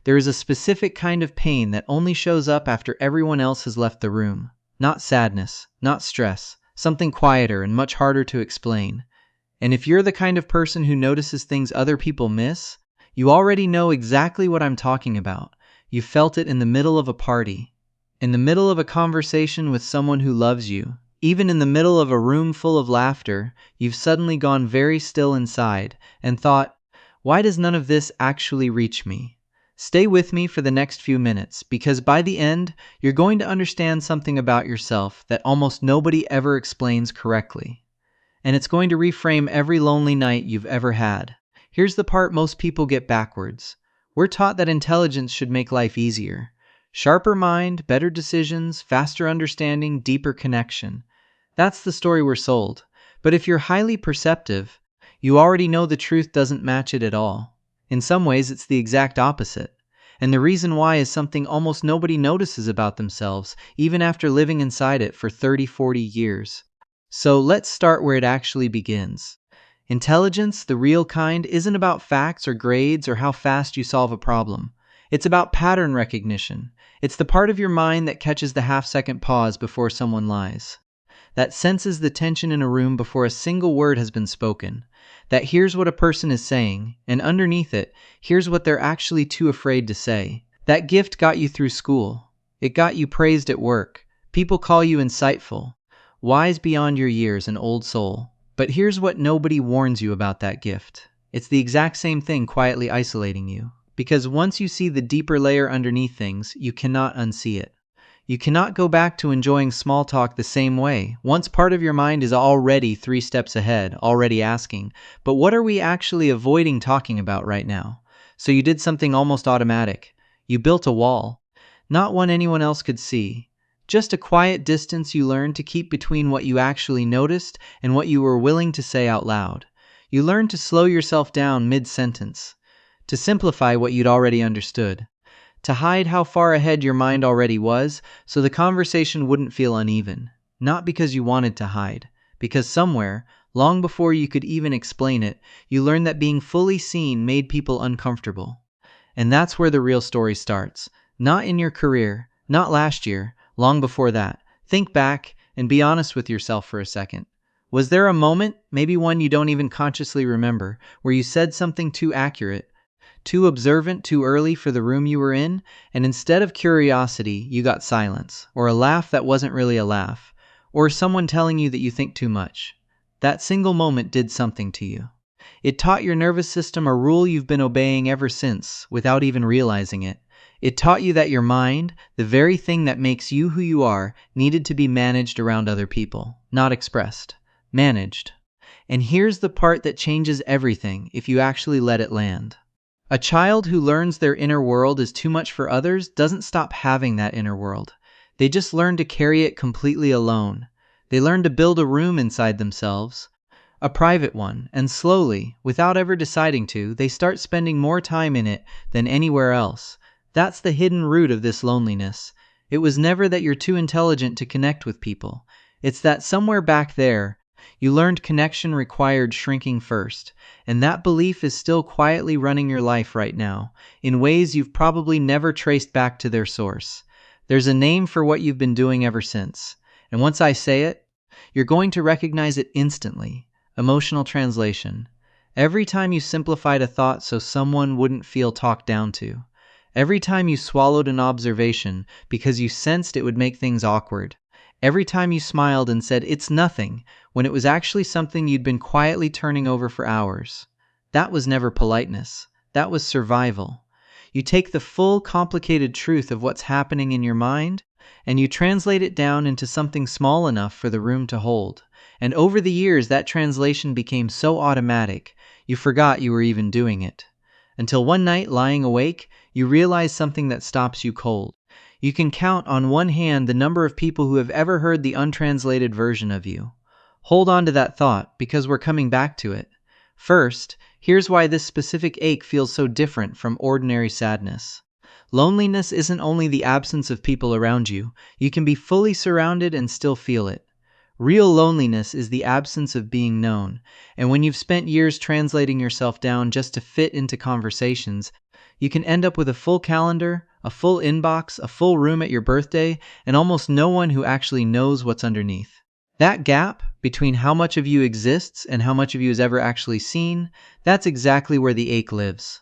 There is a specific kind of pain that only shows up after everyone else has left the room. Not sadness, not stress, something quieter and much harder to explain. And if you're the kind of person who notices things other people miss, you already know exactly what I'm talking about. You felt it in the middle of a party, in the middle of a conversation with someone who loves you, even in the middle of a room full of laughter. You've suddenly gone very still inside and thought, why does none of this actually reach me? Stay with me for the next few minutes, because by the end, you're going to understand something about yourself that almost nobody ever explains correctly. And it's going to reframe every lonely night you've ever had. Here's the part most people get backwards. We're taught that intelligence should make life easier. Sharper mind, better decisions, faster understanding, deeper connection. That's the story we're sold. But if you're highly perceptive, you already know the truth doesn't match it at all. In some ways, it's the exact opposite. And the reason why is something almost nobody notices about themselves, even after living inside it for 30-40 years. So let's start where it actually begins. Intelligence, the real kind, isn't about facts or grades or how fast you solve a problem. It's about pattern recognition. It's the part of your mind that catches the half-second pause before someone lies, that senses the tension in a room before a single word has been spoken, that hears what a person is saying, and underneath it, hears what they're actually too afraid to say. That gift got you through school. It got you praised at work. People call you insightful, wise beyond your years, an old soul. But here's what nobody warns you about that gift. It's the exact same thing quietly isolating you. Because once you see the deeper layer underneath things, you cannot unsee it. You cannot go back to enjoying small talk the same way. Once part of your mind is already 3 steps ahead, already asking, but what are we actually avoiding talking about right now? So you did something almost automatic. You built a wall. Not one anyone else could see. Just a quiet distance you learned to keep between what you actually noticed and what you were willing to say out loud. You learned to slow yourself down mid-sentence, to simplify what you'd already understood, to hide how far ahead your mind already was so the conversation wouldn't feel uneven. Not because you wanted to hide, because somewhere, long before you could even explain it, you learned that being fully seen made people uncomfortable. And that's where the real story starts. Not in your career, not last year, long before that. Think back and be honest with yourself for a second. Was there a moment, maybe one you don't even consciously remember, where you said something too accurate, too observant, too early for the room you were in, and instead of curiosity, you got silence, or a laugh that wasn't really a laugh, or someone telling you that you think too much? That single moment did something to you. It taught your nervous system a rule you've been obeying ever since, without even realizing it. It taught you that your mind, the very thing that makes you who you are, needed to be managed around other people, not expressed. Managed. And here's the part that changes everything if you actually let it land. A child who learns their inner world is too much for others doesn't stop having that inner world. They just learn to carry it completely alone. They learn to build a room inside themselves, a private one, and slowly, without ever deciding to, they start spending more time in it than anywhere else. That's the hidden root of this loneliness. It was never that you're too intelligent to connect with people. It's that somewhere back there, you learned connection required shrinking first, and that belief is still quietly running your life right now, in ways you've probably never traced back to their source. There's a name for what you've been doing ever since, and once I say it, you're going to recognize it instantly. Emotional translation. Every time you simplified a thought so someone wouldn't feel talked down to. Every time you swallowed an observation because you sensed it would make things awkward. Every time you smiled and said, "It's nothing," when it was actually something you'd been quietly turning over for hours. That was never politeness. That was survival. You take the full, complicated truth of what's happening in your mind, and you translate it down into something small enough for the room to hold. And over the years, that translation became so automatic, you forgot you were even doing it. Until one night, lying awake, you realize something that stops you cold. You can count on one hand the number of people who have ever heard the untranslated version of you. Hold on to that thought, because we're coming back to it. First, here's why this specific ache feels so different from ordinary sadness. Loneliness isn't only the absence of people around you. You can be fully surrounded and still feel it. Real loneliness is the absence of being known, and when you've spent years translating yourself down just to fit into conversations, You can end up with a full calendar, a full inbox, a full room at your birthday, and almost no one who actually knows what's underneath. That gap between how much of you exists and how much of you is ever actually seen, that's exactly where the ache lives.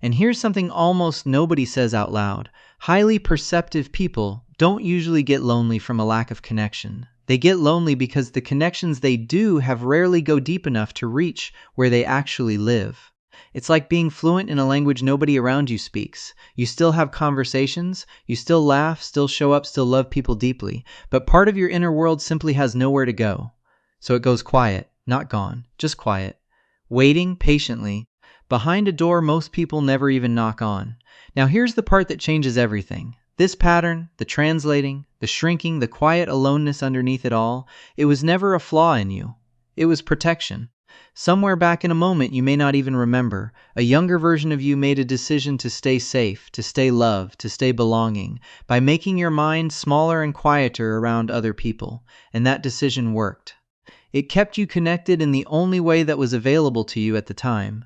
And here's something almost nobody says out loud. Highly perceptive people don't usually get lonely from a lack of connection. They get lonely because the connections they do have rarely go deep enough to reach where they actually live. It's like being fluent in a language nobody around you speaks. You still have conversations, you still laugh, still show up, still love people deeply, but part of your inner world simply has nowhere to go. So it goes quiet, not gone, just quiet, waiting patiently behind a door most people never even knock on. Now here's the part that changes everything. This pattern, the translating, the shrinking, the quiet aloneness underneath it all, it was never a flaw in you. It was protection. Somewhere back in a moment you may not even remember, a younger version of you made a decision to stay safe, to stay loved, to stay belonging, by making your mind smaller and quieter around other people, and that decision worked. It kept you connected in the only way that was available to you at the time.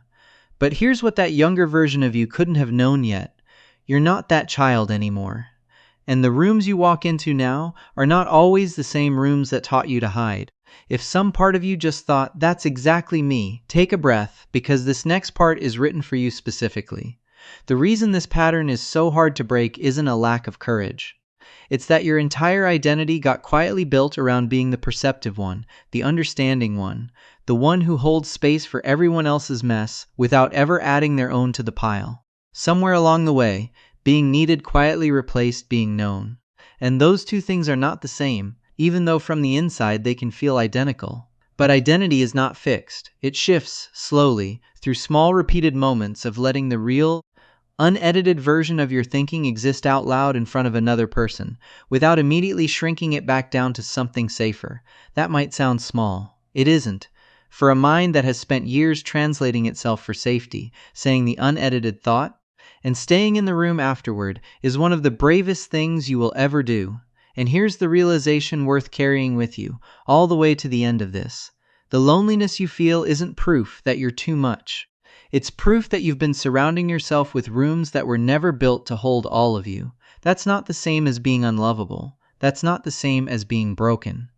But here's what that younger version of you couldn't have known yet. You're not that child anymore. And the rooms you walk into now are not always the same rooms that taught you to hide. If some part of you just thought, that's exactly me, take a breath, because this next part is written for you specifically. The reason this pattern is so hard to break isn't a lack of courage. It's that your entire identity got quietly built around being the perceptive one, the understanding one, the one who holds space for everyone else's mess without ever adding their own to the pile. Somewhere along the way, being needed quietly replaced being known. And those two things are not the same, even though from the inside they can feel identical. But identity is not fixed. It shifts, slowly, through small repeated moments of letting the real, unedited version of your thinking exist out loud in front of another person, without immediately shrinking it back down to something safer. That might sound small. It isn't. For a mind that has spent years translating itself for safety, saying the unedited thought, and staying in the room afterward is one of the bravest things you will ever do. And here's the realization worth carrying with you, all the way to the end of this. The loneliness you feel isn't proof that you're too much. It's proof that you've been surrounding yourself with rooms that were never built to hold all of you. That's not the same as being unlovable. That's not the same as being broken.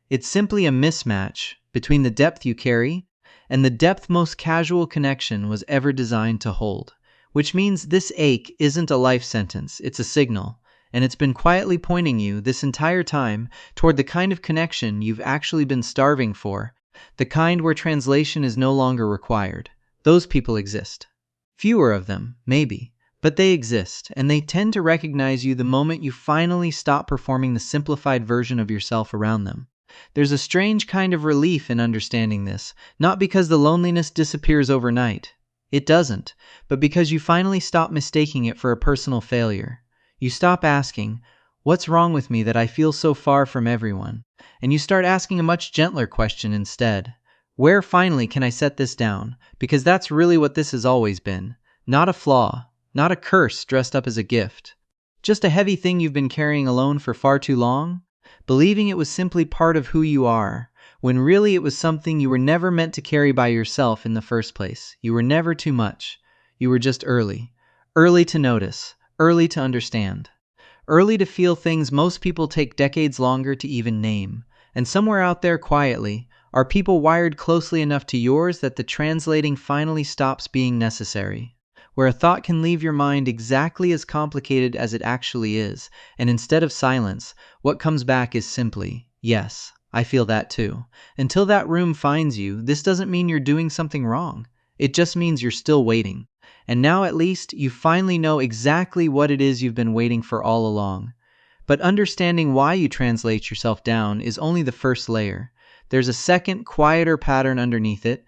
It's simply a mismatch between the depth you carry and the depth most casual connection was ever designed to hold. Which means this ache isn't a life sentence, it's a signal. And it's been quietly pointing you this entire time toward the kind of connection you've actually been starving for, the kind where translation is no longer required. Those people exist. Fewer of them, maybe, but they exist, and they tend to recognize you the moment you finally stop performing the simplified version of yourself around them. There's a strange kind of relief in understanding this, not because the loneliness disappears overnight. It doesn't, but because you finally stop mistaking it for a personal failure. You stop asking, what's wrong with me that I feel so far from everyone? And you start asking a much gentler question instead. Where finally can I set this down? Because that's really what this has always been. Not a flaw, not a curse dressed up as a gift. Just a heavy thing you've been carrying alone for far too long, believing it was simply part of who you are, when really it was something you were never meant to carry by yourself in the first place. You were never too much. You were just early. Early to notice. Early to understand. Early to feel things most people take decades longer to even name. And somewhere out there quietly, are people wired closely enough to yours that the translating finally stops being necessary. Where a thought can leave your mind exactly as complicated as it actually is, and instead of silence, what comes back is simply, yes, I feel that too. Until that room finds you, this doesn't mean you're doing something wrong. It just means you're still waiting. And now at least, you finally know exactly what it is you've been waiting for all along. But understanding why you translate yourself down is only the first layer. There's a second, quieter pattern underneath it,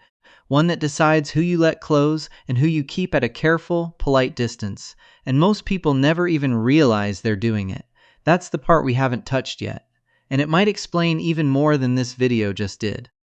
one that decides who you let close and who you keep at a careful, polite distance. And most people never even realize they're doing it. That's the part we haven't touched yet. And it might explain even more than this video just did.